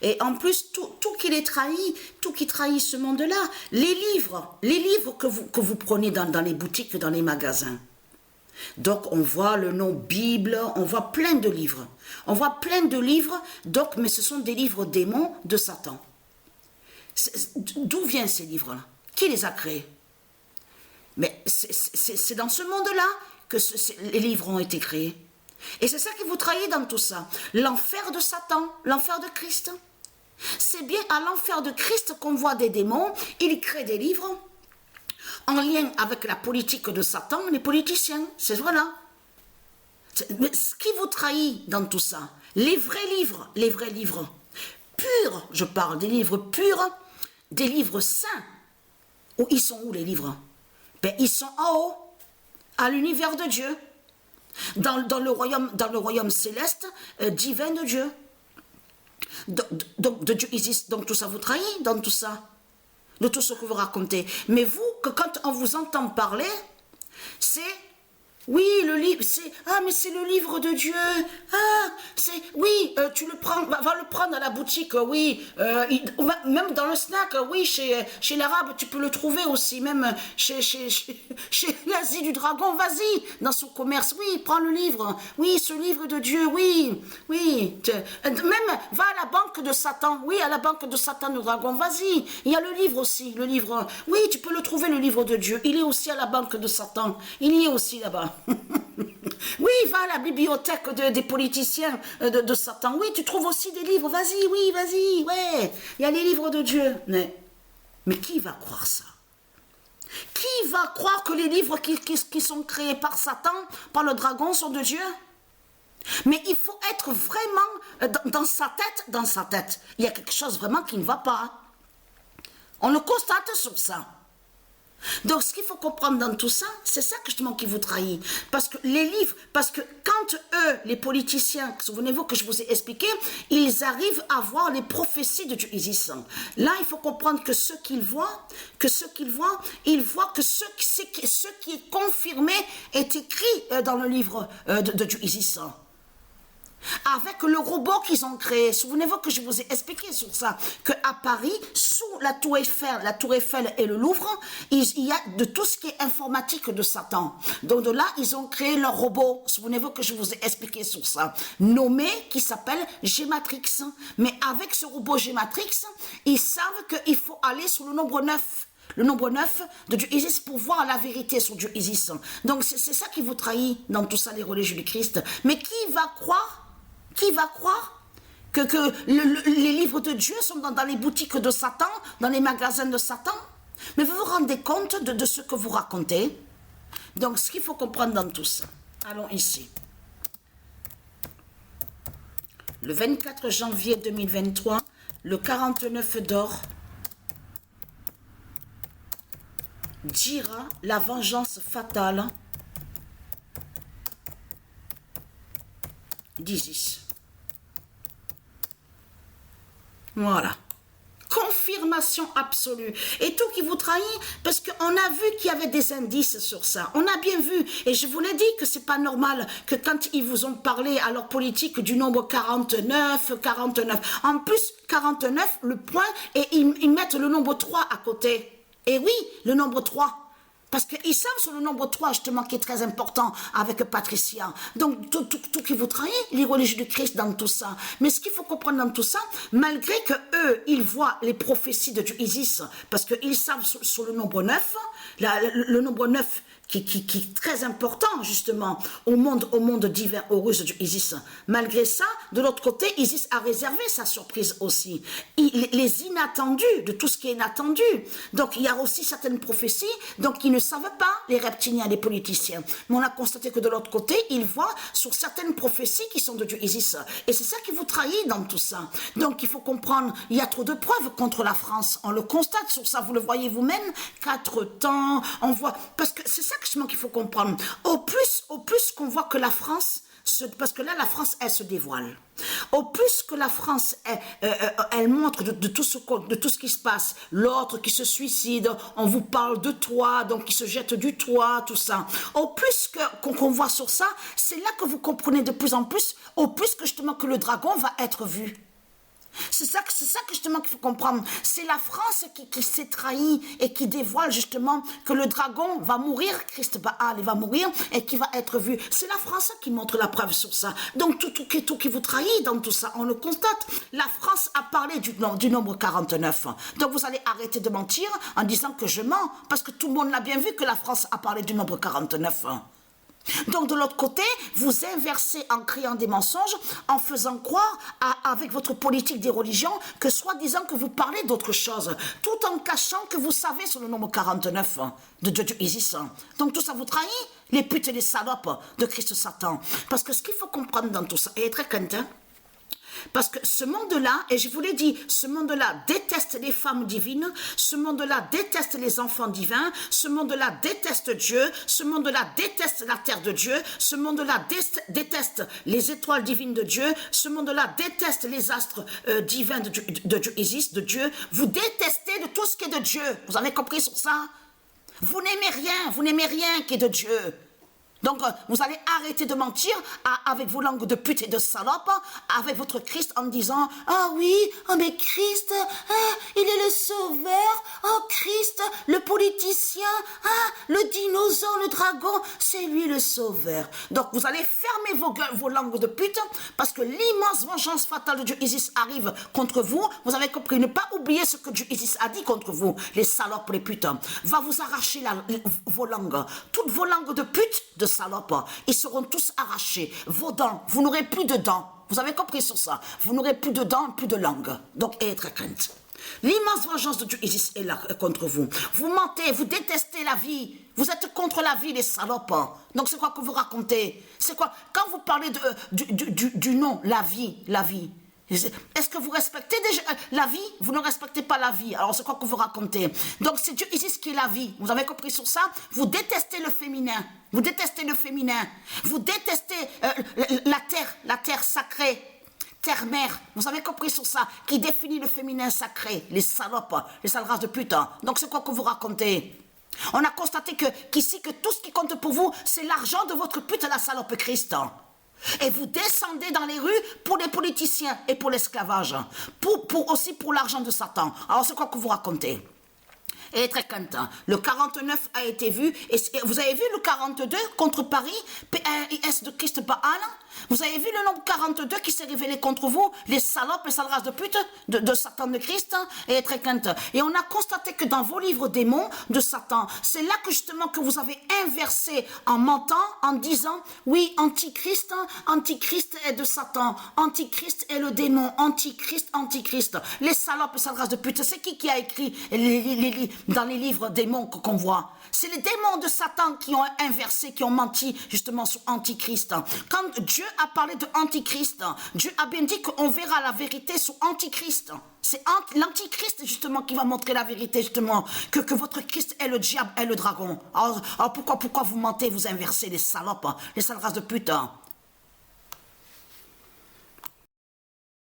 Et en plus, tout qui les trahit, tout qui trahit ce monde-là, les livres que vous prenez dans les boutiques, dans les magasins. Donc, on voit le nom Bible, on voit plein de livres. On voit plein de livres, donc, mais ce sont des livres démons de Satan. D'où viennent ces livres-là? Qui les a créés? Mais c'est dans ce monde-là que les livres ont été créés. Et c'est ça qui vous trahit dans tout ça. L'enfer de Satan, l'enfer de Christ. C'est bien à l'enfer de Christ qu'on voit des démons. Il crée des livres en lien avec la politique de Satan, les politiciens. C'est voilà. Mais ce qui vous trahit dans tout ça, les vrais livres purs, je parle des livres purs, des livres saints. Où ils sont où les livres? Ben, ils sont en haut, à l'univers de Dieu, dans le royaume céleste, divin de Dieu. Donc de Dieu Isis, donc tout ça vous trahit dans tout ça, de tout ce que vous racontez. Mais vous, que quand on vous entend parler, c'est oui, le livre, c'est mais c'est le livre de Dieu. Oui, tu le prends, va le prendre à la boutique, oui, même dans le snack, oui, chez l'arabe, tu peux le trouver aussi, même chez l'Asie du Dragon, vas-y, dans son commerce, oui, prends le livre, oui, ce livre de Dieu, oui, même va à la banque de Satan, oui, à la banque de Satan du Dragon, vas-y, il y a le livre aussi, oui, tu peux le trouver, le livre de Dieu, il est aussi à la banque de Satan, il y est aussi là-bas. Oui, va à la bibliothèque des politiciens de Satan. Oui, tu trouves aussi des livres. Vas-y, oui, vas-y, ouais. Il y a les livres de Dieu. Mais qui va croire ça? Qui va croire que les livres qui sont créés par Satan, par le dragon, sont de Dieu? Mais il faut être vraiment dans sa tête. Il y a quelque chose vraiment qui ne va pas. On le constate sur ça. Donc, ce qu'il faut comprendre dans tout ça, c'est ça justement qui vous trahit. Parce que les livres, parce que quand eux, les politiciens, souvenez-vous que je vous ai expliqué, ils arrivent à voir les prophéties de Dieu Isis. Là, il faut comprendre que ce qu'ils voient, ils voient que ce qui est confirmé est écrit dans le livre de Dieu Isis. Avec le robot qu'ils ont créé. Souvenez-vous que je vous ai expliqué sur ça, qu'à Paris, sous la Tour Eiffel et le Louvre, il y a de tout ce qui est informatique de Satan. Donc de là, ils ont créé leur robot. Souvenez-vous que je vous ai expliqué sur ça, nommé, qui s'appelle Gématrix. Mais avec ce robot Gématrix, ils savent qu'il faut aller sur le nombre 9. Le nombre 9 de Dieu Isis pour voir la vérité sur Dieu Isis. Donc c'est ça qui vous trahit dans tout ça, les religieux du Christ. Mais qui va croire que les livres de Dieu sont dans les boutiques de Satan, dans les magasins de Satan? Mais vous vous rendez compte de ce que vous racontez? Donc ce qu'il faut comprendre dans tout ça. Allons ici. Le 24 janvier 2023, le 49 d'or dira la vengeance fatale d'Isis. Voilà. Confirmation absolue. Et tout qui vous trahit, parce qu'on a vu qu'il y avait des indices sur ça. On a bien vu. Et je vous l'ai dit que c'est pas normal que quand ils vous ont parlé à leur politique du nombre 49, en plus 49, le point, et ils mettent le nombre 3 à côté. Et oui, le nombre 3. Parce qu'ils savent sur le nombre 3, justement, qui est très important avec Patricia. Donc, tout qui vous trahit, les religieux du Christ dans tout ça. Mais ce qu'il faut comprendre dans tout ça, malgré que eux, ils voient les prophéties de Dieu Isis, parce qu'ils savent sur le nombre 9, le nombre 9, qui est très important, justement, au monde divin, au ruse de Isis. Malgré ça, de l'autre côté, Isis a réservé sa surprise aussi. Les inattendus, de tout ce qui est inattendu. Donc, il y a aussi certaines prophéties, donc ils ne savent pas, les reptiliens, les politiciens. Mais on a constaté que de l'autre côté, ils voient sur certaines prophéties qui sont de Dieu Isis. Et c'est ça qui vous trahit dans tout ça. Donc, il faut comprendre, il y a trop de preuves contre la France. On le constate sur ça, vous le voyez vous-même, 4 temps, on voit, parce que c'est ça qu'il faut comprendre. Au plus qu'on voit que la France, parce que là, la France, elle se dévoile. Au plus que la France, elle montre de tout ce qui se passe, l'autre qui se suicide, on vous parle de toit, donc qui se jette du toit, tout ça. Au plus qu'on voit sur ça, c'est là que vous comprenez de plus en plus, au plus que justement que le dragon va être vu. C'est ça que justement qu'il faut comprendre. C'est la France qui s'est trahie et qui dévoile justement que le dragon va mourir, Christ Baal, il va mourir et qui va être vu. C'est la France qui montre la preuve sur ça. Donc tout qui vous trahit dans tout ça, on le constate. La France a parlé du nombre 49. Donc vous allez arrêter de mentir en disant que je mens, parce que tout le monde l'a bien vu que la France a parlé du nombre 49. Donc de l'autre côté, vous inversez en criant des mensonges, en faisant croire avec votre politique des religions que soi-disant que vous parlez d'autre chose, tout en cachant que vous savez sur le nombre 49 de Dieu Isis. Donc tout ça vous trahit, les putes et les salopes de Christ Satan. Parce que ce qu'il faut comprendre dans tout ça, et très quentin, parce que ce monde-là, et je vous l'ai dit, ce monde-là déteste les femmes divines, ce monde-là déteste les enfants divins, ce monde-là déteste Dieu, ce monde-là déteste la terre de Dieu, ce monde-là déteste les étoiles divines de Dieu, ce monde-là déteste les astres divins de Dieu Isis, de Dieu. Vous détestez de tout ce qui est de Dieu. Vous avez compris sur ça? Vous n'aimez rien qui est de Dieu. Donc, vous allez arrêter de mentir avec vos langues de pute et de salope, avec votre Christ en disant « Ah oui, oh mais Christ, il est le sauveur, oh Christ, le politicien, le dinosaure, le dragon, c'est lui le sauveur. » Donc, vous allez fermer vos langues de pute parce que l'immense vengeance fatale de Dieu Isis arrive contre vous. Vous avez compris, ne pas oublier ce que Dieu Isis a dit contre vous, les salopes, les putes. Va vous arracher vos langues, toutes vos langues de pute, de salopes, ils seront tous arrachés. Vos dents, vous n'aurez plus de dents. Vous avez compris sur ça? Vous n'aurez plus de dents, plus de langue. Donc, ayez très crainte. L'immense vengeance de Dieu Isis est là contre vous. Vous mentez, vous détestez la vie. Vous êtes contre la vie, les salopes. Donc, c'est quoi que vous racontez? C'est quoi? Quand vous parlez du nom, la vie. Est-ce que vous respectez déjà la vie? Vous ne respectez pas la vie. Alors c'est quoi que vous racontez? Donc c'est Dieu Isis qui est la vie. Vous avez compris sur ça? Vous détestez le féminin. Vous détestez le féminin. Vous détestez la terre sacrée. Terre-mère. Vous avez compris sur ça? Qui définit le féminin sacré? Les salopes, les sales races de pute. Donc c'est quoi que vous racontez? On a constaté qu'ici que tout ce qui compte pour vous, c'est l'argent de votre pute, la salope Christ. Et vous descendez dans les rues pour les politiciens et pour l'esclavage, aussi pour l'argent de Satan. Alors c'est quoi que vous racontez? Et très content. Le 49 a été vu, et vous avez vu le 42 contre Paris, PIS de Christ Baal? Vous avez vu le nombre 42 qui s'est révélé contre vous, les salopes, les sales races de pute de Satan de Christ, et très content. Et on a constaté que dans vos livres démons de Satan, c'est là que justement que vous avez inversé en mentant, en disant, oui, Antichrist est de Satan, Antichrist est le démon, Antichrist. Les salopes, les sales races de pute, c'est qui a écrit dans les livres démons qu'on voit? C'est les démons de Satan qui ont inversé, qui ont menti justement sur Antichrist. Quand Dieu a parlé de Antichrist, Dieu a bien dit qu'on verra la vérité sur Antichrist. C'est l'Antichrist justement qui va montrer la vérité justement, que votre Christ est le diable, est le dragon. Alors pourquoi vous mentez, vous inversez les salopes, les sales races de pute?